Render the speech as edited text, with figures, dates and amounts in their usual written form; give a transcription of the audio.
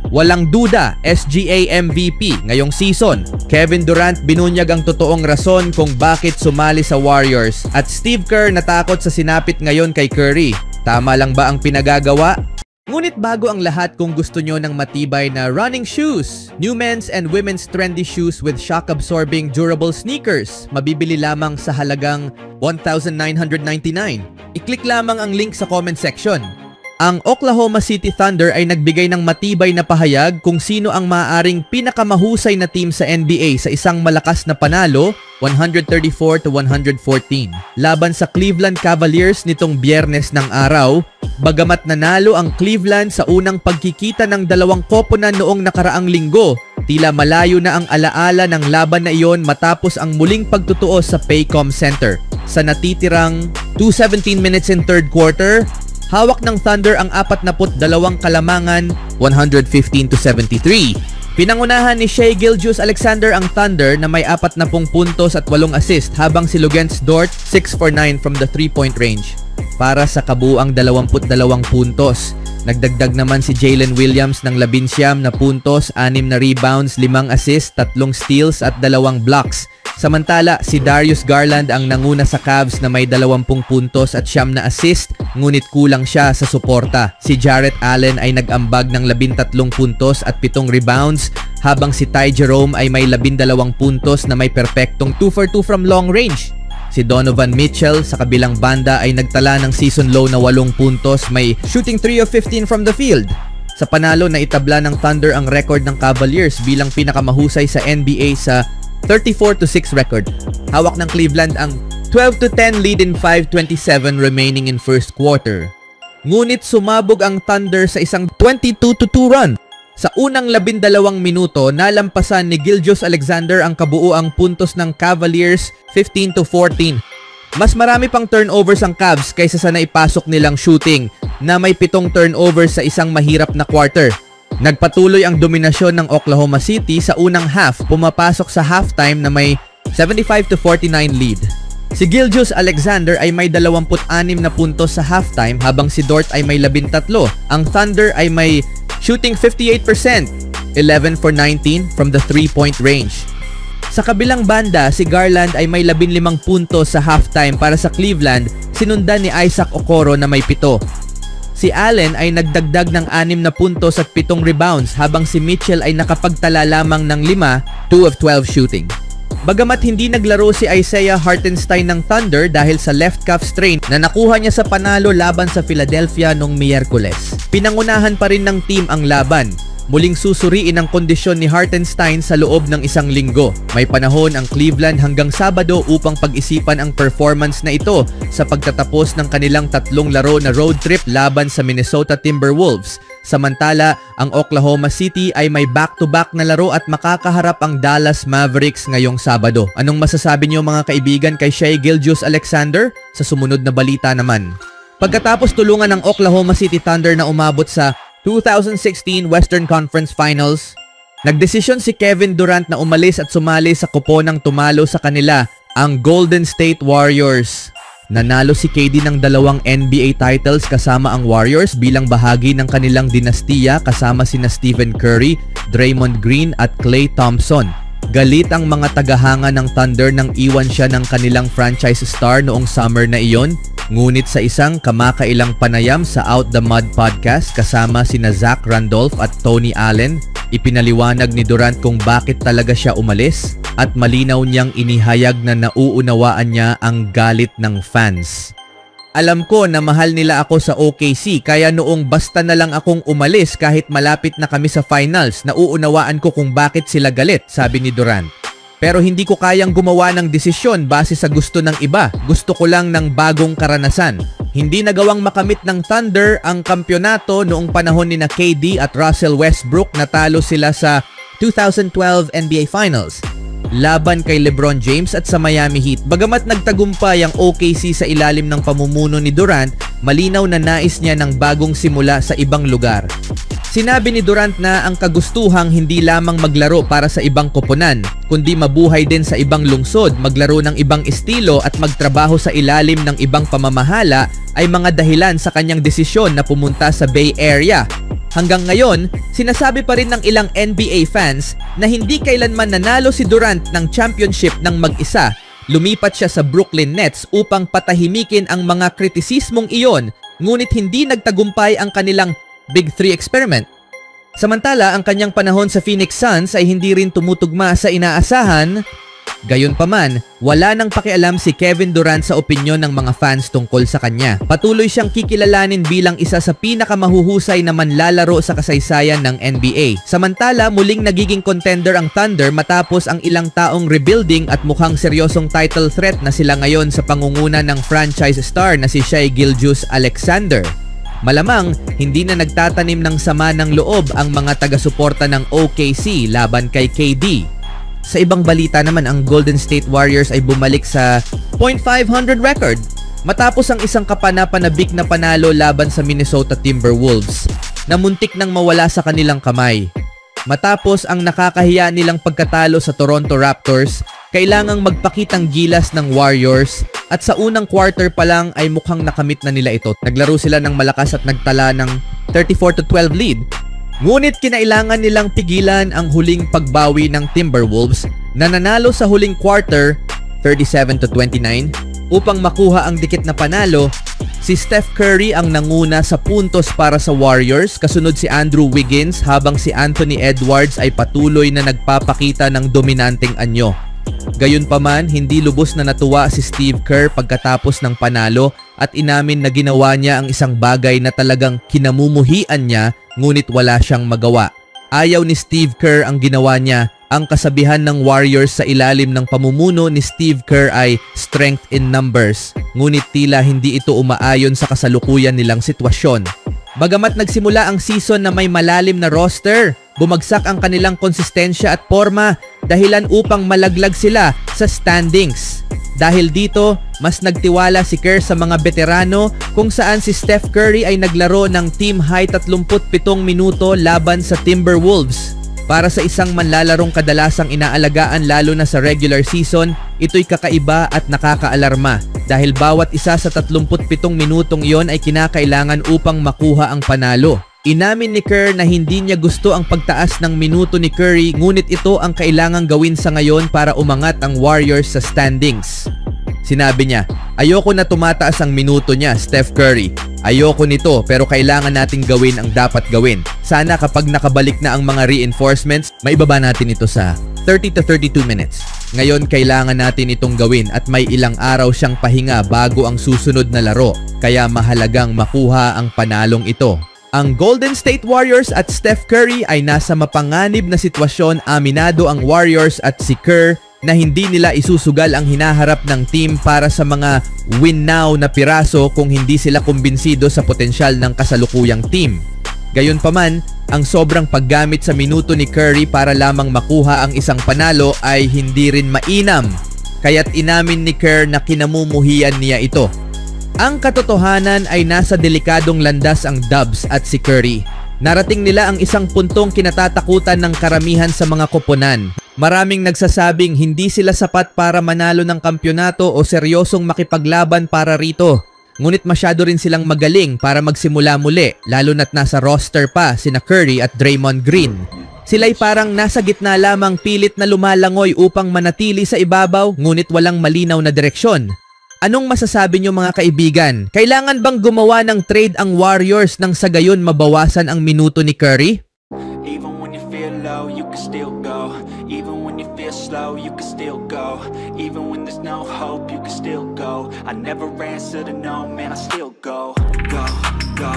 Walang duda, SGA MVP ngayong season. Kevin Durant binunyag ang totoong rason kung bakit sumali sa Warriors. At Steve Kerr natakot sa sinapit ngayon kay Curry. Tama lang ba ang pinagagawa? Ngunit bago ang lahat, kung gusto nyo ng matibay na running shoes, new men's and women's trendy shoes with shock-absorbing durable sneakers, mabibili lamang sa halagang $1,999. I-click lamang ang link sa comment section. Ang Oklahoma City Thunder ay nagbigay ng matibay na pahayag kung sino ang maaaring pinakamahusay na team sa NBA sa isang malakas na panalo, 134-114, laban sa Cleveland Cavaliers nitong Biyernes ng araw. Bagamat nanalo ang Cleveland sa unang pagkikita ng dalawang koponan noong nakaraang linggo, tila malayo na ang alaala ng laban na iyon matapos ang muling pagtutuos sa Paycom Center. Sa natitirang 2:17 minutes in third quarter, hawak ng Thunder ang 42 kalamangan, 115-73. Pinangunahan ni Shai Gilgeous-Alexander ang Thunder na may 40 puntos at 8 assist, habang si Luguentz Dort 6 for 9 from the 3-point range para sa kabuuang 22 puntos. Nagdagdag naman si Jalen Williams ng 19 na puntos, 6 na rebounds, 5 assists, 3 steals at 2 blocks. Samantala, si Darius Garland ang nanguna sa Cavs na may 20 puntos at 9 na assist, ngunit kulang siya sa suporta. Si Jarrett Allen ay nag-ambag ng 13 puntos at 7 rebounds, habang si Ty Jerome ay may 12 puntos na may perpektong 2 for 2 from long range. Si Donovan Mitchell sa kabilang banda ay nagtala ng season low na 8 puntos, may shooting 3 of 15 from the field. Sa panalo na itabla ng Thunder ang record ng Cavaliers bilang pinakamahusay sa NBA sa 34-6 record. Hawak ng Cleveland ang 12-10 lead in 5:27 remaining in first quarter. Ngunit sumabog ang Thunder sa isang 22-2 run. Sa unang 12 minuto, nalampasan ni Gilgeous-Alexander ang kabuuang puntos ng Cavaliers 15-14. Mas marami pang turnovers ang Cavs kaysa sa naipasok nilang shooting na may 7 turnovers sa isang mahirap na quarter. Nagpatuloy ang dominasyon ng Oklahoma City sa unang half, pumapasok sa halftime na may 75-49 lead. Si Gilgeous-Alexander ay may 26 na puntos sa halftime, habang si Dort ay may 13. Ang Thunder ay may shooting 58%, 11 for 19 from the 3-point range. Sa kabilang banda, si Garland ay may 15 puntos sa halftime para sa Cleveland, sinundan ni Isaac Okoro na may 7. Si Allen ay nagdagdag ng 6 na puntos at 7 rebounds, habang si Mitchell ay nakapagtala lamang ng 5, 2 of 12 shooting. Bagamat hindi naglaro si Isaiah Hartenstein ng Thunder dahil sa left calf strain na nakuha niya sa panalo laban sa Philadelphia noong Miyerkules, pinangunahan pa rin ng team ang laban. Muling susuriin ang kondisyon ni Hartenstein sa loob ng isang linggo. May panahon ang Cleveland hanggang Sabado upang pag-isipan ang performance na ito sa pagtatapos ng kanilang 3 laro na road trip laban sa Minnesota Timberwolves. Samantala, ang Oklahoma City ay may back-to-back na laro at makakaharap ang Dallas Mavericks ngayong Sabado. Anong masasabi niyo mga kaibigan kay Shai Gilgeous-Alexander? Sa sumunod na balita naman. Pagkatapos tulungan ng Oklahoma City Thunder na umabot sa 2016 Western Conference Finals, nagdesisyon si Kevin Durant na umalis at sumali sa koponang tumalo sa kanila, ang Golden State Warriors. Nanalo si KD ng 2 NBA titles kasama ang Warriors bilang bahagi ng kanilang dinastiya kasama sina Stephen Curry, Draymond Green at Klay Thompson. Galit ang mga tagahanga ng Thunder nang iwan siya ng kanilang franchise star noong summer na iyon. Ngunit sa isang kamakailang panayam sa Out the Mud podcast kasama sina Zach Randolph at Tony Allen, ipinaliwanag ni Durant kung bakit talaga siya umalis at malinaw niyang inihayag na nauunawaan niya ang galit ng fans. Alam ko na mahal nila ako sa OKC, kaya noong basta na lang akong umalis kahit malapit na kami sa finals, nauunawaan ko kung bakit sila galit, sabi ni Durant. Pero hindi ko kayang gumawa ng desisyon base sa gusto ng iba. Gusto ko lang ng bagong karanasan. Hindi nagawang makamit ng Thunder ang kampyonato noong panahon ni na KD at Russell Westbrook. Natalo sila sa 2012 NBA Finals laban kay LeBron James at sa Miami Heat. Bagamat nagtagumpay ang OKC sa ilalim ng pamumuno ni Durant, malinaw na nais niya ng bagong simula sa ibang lugar. Sinabi ni Durant na ang kagustuhang hindi lamang maglaro para sa ibang koponan, kundi mabuhay din sa ibang lungsod, maglaro ng ibang estilo at magtrabaho sa ilalim ng ibang pamamahala ay mga dahilan sa kanyang desisyon na pumunta sa Bay Area. Hanggang ngayon, sinasabi pa rin ng ilang NBA fans na hindi kailanman nanalo si Durant ng championship ng mag-isa. Lumipat siya sa Brooklyn Nets upang patahimikin ang mga kritisismong iyon, ngunit hindi nagtagumpay ang kanilang Big 3 experiment. Samantala, ang kanyang panahon sa Phoenix Suns ay hindi rin tumutugma sa inaasahan. Gayunpaman, wala nang pakialam si Kevin Durant sa opinyon ng mga fans tungkol sa kanya. Patuloy siyang kikilalanin bilang isa sa pinakamahuhusay na manlalaro sa kasaysayan ng NBA. Samantala, muling nagiging contender ang Thunder matapos ang ilang taong rebuilding at mukhang seryosong title threat na sila ngayon sa pangunguna ng franchise star na si Shai Gilgeous-Alexander. Malamang, hindi na nagtatanim ng sama ng loob ang mga taga-suporta ng OKC laban kay KD. Sa ibang balita naman, ang Golden State Warriors ay bumalik sa .500 record matapos ang isang kapanapanabik na panalo laban sa Minnesota Timberwolves na muntik nang mawala sa kanilang kamay. Matapos ang nakakahiya nilang pagkatalo sa Toronto Raptors, kailangang magpakitang gilas ng Warriors at sa unang quarter pa lang ay mukhang nakamit na nila ito. Naglaro sila ng malakas at nagtala ng 34-12 lead. Ngunit kinailangan nilang pigilan ang huling pagbawi ng Timberwolves na nanalo sa huling quarter 37-29 upang makuha ang dikit na panalo. Si Steph Curry ang nanguna sa puntos para sa Warriors, kasunod si Andrew Wiggins, habang si Anthony Edwards ay patuloy na nagpapakita ng dominanteng anyo. Gayunpaman, hindi lubos na natuwa si Steve Kerr pagkatapos ng panalo at inamin na ginawa niya ang isang bagay na talagang kinamumuhian niya, ngunit wala siyang magawa. Ayaw ni Steve Kerr ang ginawa niya. Ang kasabihan ng Warriors sa ilalim ng pamumuno ni Steve Kerr ay strength in numbers, ngunit tila hindi ito umaayon sa kasalukuyan nilang sitwasyon. Bagamat nagsimula ang season na may malalim na roster, bumagsak ang kanilang konsistensya at forma, dahilan upang malaglag sila sa standings. Dahil dito, mas nagtiwala si Kerr sa mga veterano, kung saan si Steph Curry ay naglaro ng team high 37 minuto laban sa Timberwolves. Para sa isang manlalarong kadalasang inaalagaan lalo na sa regular season, ito'y kakaiba at nakakaalarma dahil bawat isa sa 37 minutong iyon ay kinakailangan upang makuha ang panalo. Inamin ni Kerr na hindi niya gusto ang pagtaas ng minuto ni Curry, ngunit ito ang kailangang gawin sa ngayon para umangat ang Warriors sa standings. Sinabi niya, "Ayoko na tumataas ang minuto niya, Steph Curry. Ayoko nito, pero kailangan nating gawin ang dapat gawin. Sana kapag nakabalik na ang mga reinforcements, maibaba natin ito sa 30 to 32 minutes. Ngayon kailangan natin itong gawin at may ilang araw siyang pahinga bago ang susunod na laro, kaya mahalagang makuha ang panalong ito." Ang Golden State Warriors at Steph Curry ay nasa mapanganib na sitwasyon. Aminado ang Warriors at si Kerr na hindi nila isusugal ang hinaharap ng team para sa mga win now na piraso kung hindi sila kumbinsido sa potensyal ng kasalukuyang team. Gayunpaman, ang sobrang paggamit sa minuto ni Curry para lamang makuha ang isang panalo ay hindi rin mainam, kaya't inamin ni Kerr na kinamumuhian niya ito. Ang katotohanan ay nasa delikadong landas ang Dubs at si Curry. Narating nila ang isang puntong kinatatakutan ng karamihan sa mga koponan. Maraming nagsasabing hindi sila sapat para manalo ng kampyonato o seryosong makipaglaban para rito. Ngunit masyado rin silang magaling para magsimula muli, lalo na't nasa roster pa sina Curry at Draymond Green. Sila'y parang nasa gitna lamang, pilit na lumalangoy upang manatili sa ibabaw, ngunit walang malinaw na direksyon. Anong masasabi niyo mga kaibigan? Kailangan bang gumawa ng trade ang Warriors nang sa gayon mabawasan ang minuto ni Curry? Even when you feel low, you can still go. Even when you feel slow, you can still go. Even when there's no hope, you can still go. I never answer to no, man, I still go. Go, go.